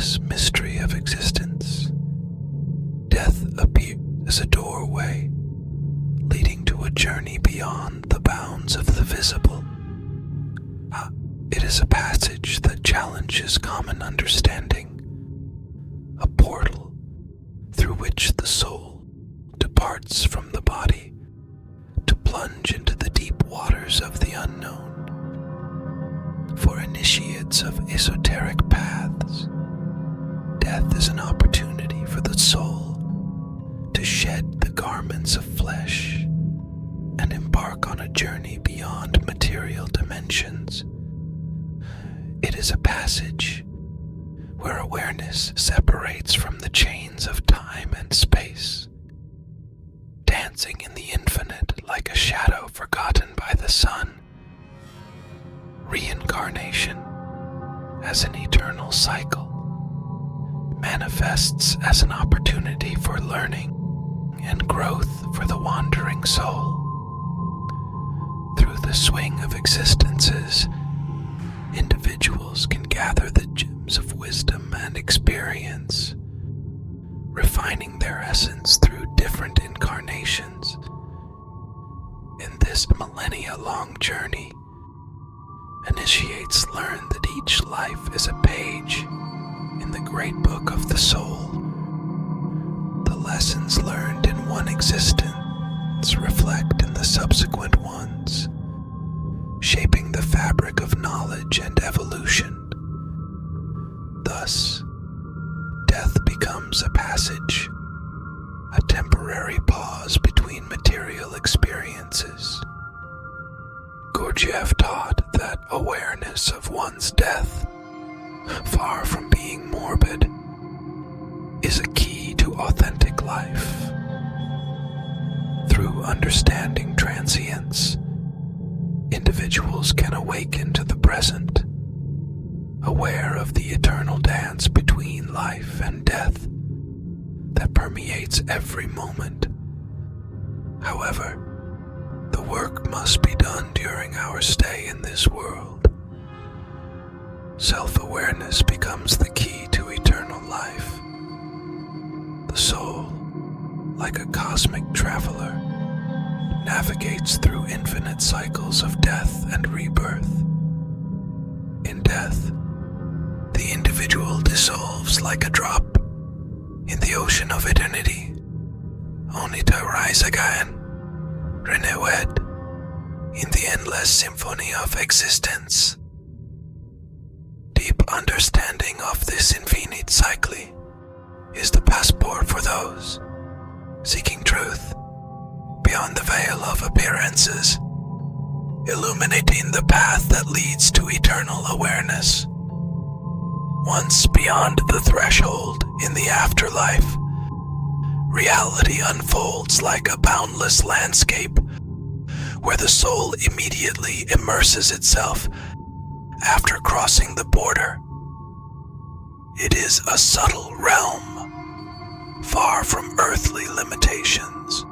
endless mystery of existence, death appears as a doorway leading to a journey beyond the bounds of the visible. It is a passage that challenges common understanding, a portal through which the soul departs from the body to plunge into the deep waters of the unknown. For initiates of esoteric paths, death is an opportunity for the soul to shed the garments of flesh and embark on a journey beyond material dimensions. It is a passage where awareness separates from the chains of time and space, dancing in the infinite like a shadow forgotten by the sun. Reincarnation, as an eternal cycle, manifests as an opportunity for learning and growth for the wandering soul. Through the swing of existences, individuals can gather the gems of wisdom and experience, refining their essence through different incarnations. In this millennia-long journey, initiates learn that each life is a page in the great book of the soul. The lessons learned in one existence reflect in the subsequent ones, shaping the fabric of knowledge and evolution. Thus, death becomes a passage, a temporary pause between material experiences. Gurdjieff taught that awareness of one's death, far from being morbid, is a key to authentic life. Through understanding transience, individuals can awaken to the present, aware of the eternal dance between life and death that permeates every moment. However, the work must be done during our stay in this world. Self-awareness becomes the key to eternal life. The soul, like a cosmic traveler, navigates through infinite cycles of death and rebirth. In death, the individual dissolves like a drop in the ocean of eternity, only to rise again, renewed, in the endless symphony of existence. Deep understanding of this infinite cycle is the passport for those seeking truth beyond the veil of appearances, illuminating the path that leads to eternal awareness. Once beyond the threshold in the afterlife, reality unfolds like a boundless landscape where the soul immediately immerses itself after crossing the border. It is a subtle realm, far from earthly limitations,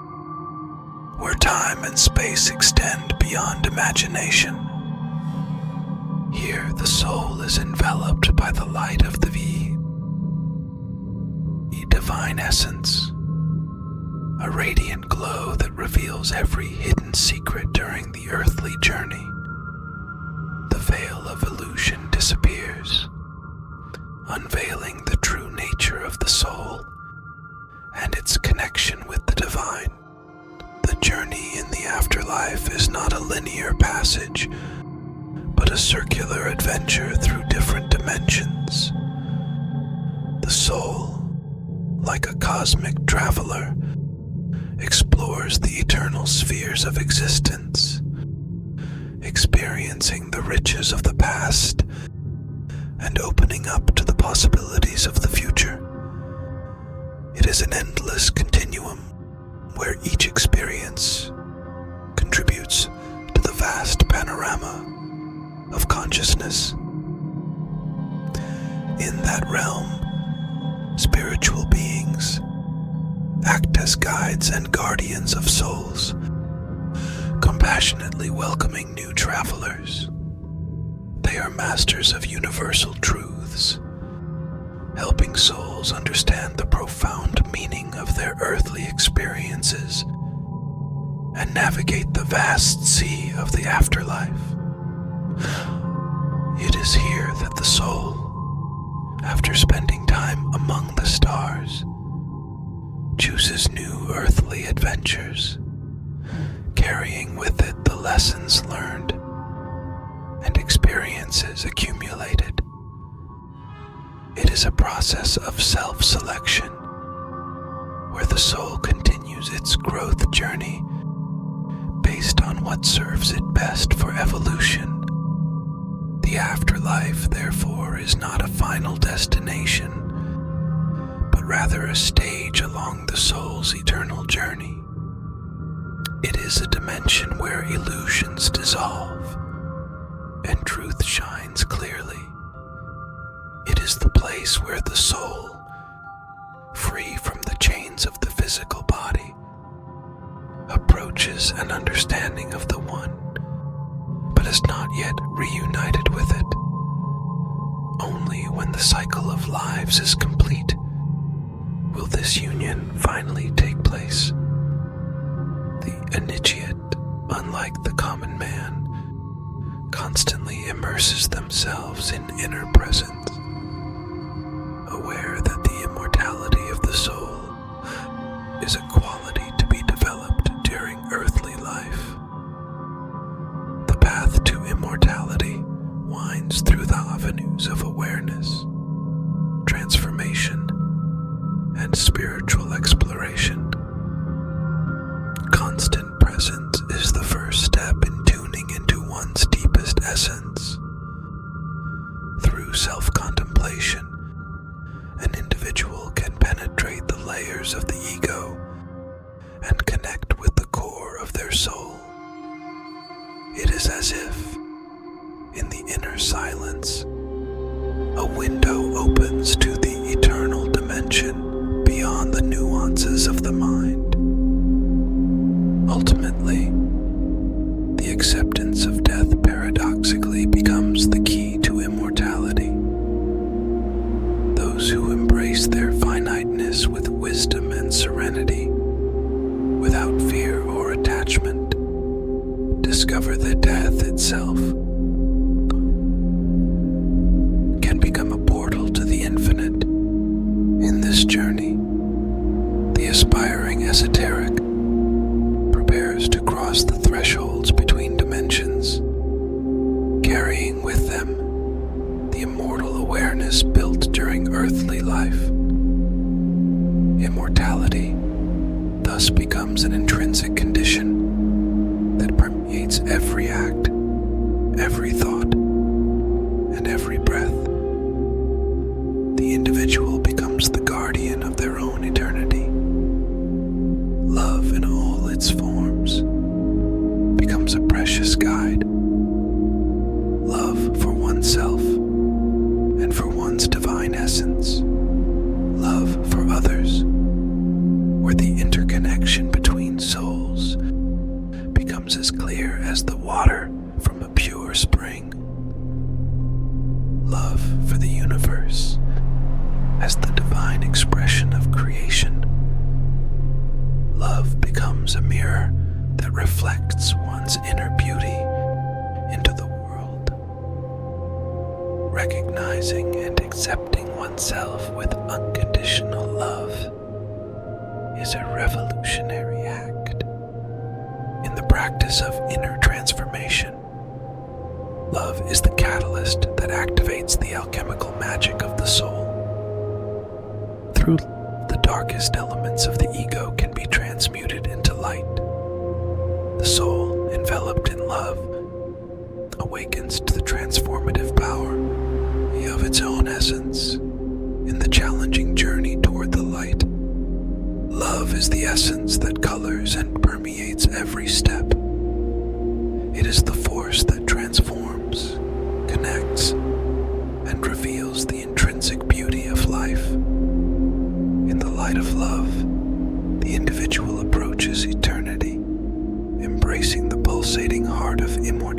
where time and space extend beyond imagination. Here the soul is enveloped by the light of the divine essence, a radiant glow that reveals every hidden secret during the earthly journey. The veil of illusion disappears, unveiling the true nature of the soul and its connection with the divine. The journey in the afterlife is not a linear passage, but a circular adventure through different dimensions. The soul, like a cosmic traveler, explores the eternal spheres of existence, experiencing the riches of the past and opening up to the possibilities of the future. It is an endless continuum where each experience contributes to the vast panorama of consciousness. In that realm, spiritual beings act as guides and guardians of souls, compassionately welcoming new travelers. They are masters of universal truths helping souls understand the profound meaning of their earthly experiences and navigate the vast sea of the afterlife. It is here that the soul, after spending time among the stars, chooses new earthly adventures, carrying with it the lessons learned and experiences accumulated. It is a process of self-selection, where the soul continues its growth journey based on what serves it best for evolution. The afterlife, therefore, is not a final destination, but rather a stage along the soul's eternal journey. It is a dimension where illusions dissolve and truth shines clearly. It is the place where the soul, free from the chains of the physical body, approaches an understanding of the One, but is not yet reunited with it. Only when the cycle of lives is complete will this union finally take place. The initiate, unlike the common man, constantly immerses themselves in inner presence, aware that the immortality of the soul is a quality to be developed during earthly life. The path to immortality winds through the avenues of awareness, transformation, and spiritual exploration. Constant presence is the first step in tuning into one's deepest essence. Through self-contemplation, an individual can penetrate the layers of the ego and connect with the core of their soul. It is as if, in the inner silence, a window opens to the eternal dimension beyond the nuances of the mind. Ultimately, the acceptance of death paradoxically becomes the key to immortality. Those who embrace their finiteness with wisdom and serenity, without fear or attachment, discover that death itself can become a portal to the infinite. In this journey, the aspiring esoteric prepares to cross the thresholds between dimensions, carrying with them the immortal awareness built during earthly life. Immortality thus becomes an intrinsic condition that permeates every act, every thought, and every breath. The individual becomes the guardian of their own eternity. Love in all its forms becomes a precious guide. Love for oneself and for one's divine essence. Love for others, where the interconnection between souls becomes as clear as the water from a pure spring. Love for the universe as the divine expression of creation. Love becomes a mirror that reflects one's inner beauty into the world. Recognizing and accepting oneself with unconditional love is a revolutionary act in the practice of inner transformation. Love is the catalyst that activates the alchemical magic of the soul. Through the darkest elements of the ego can be transmuted into light. The soul, enveloped in love, awakens to the transformative power of its own essence in the challenging journey toward the light. Love is the essence that colors and permeates every step. It is the force that transforms, connects, and reveals the intrinsic beauty of life. In the light of love, the individual approaches eternity, embracing the pulsating heart of immortality.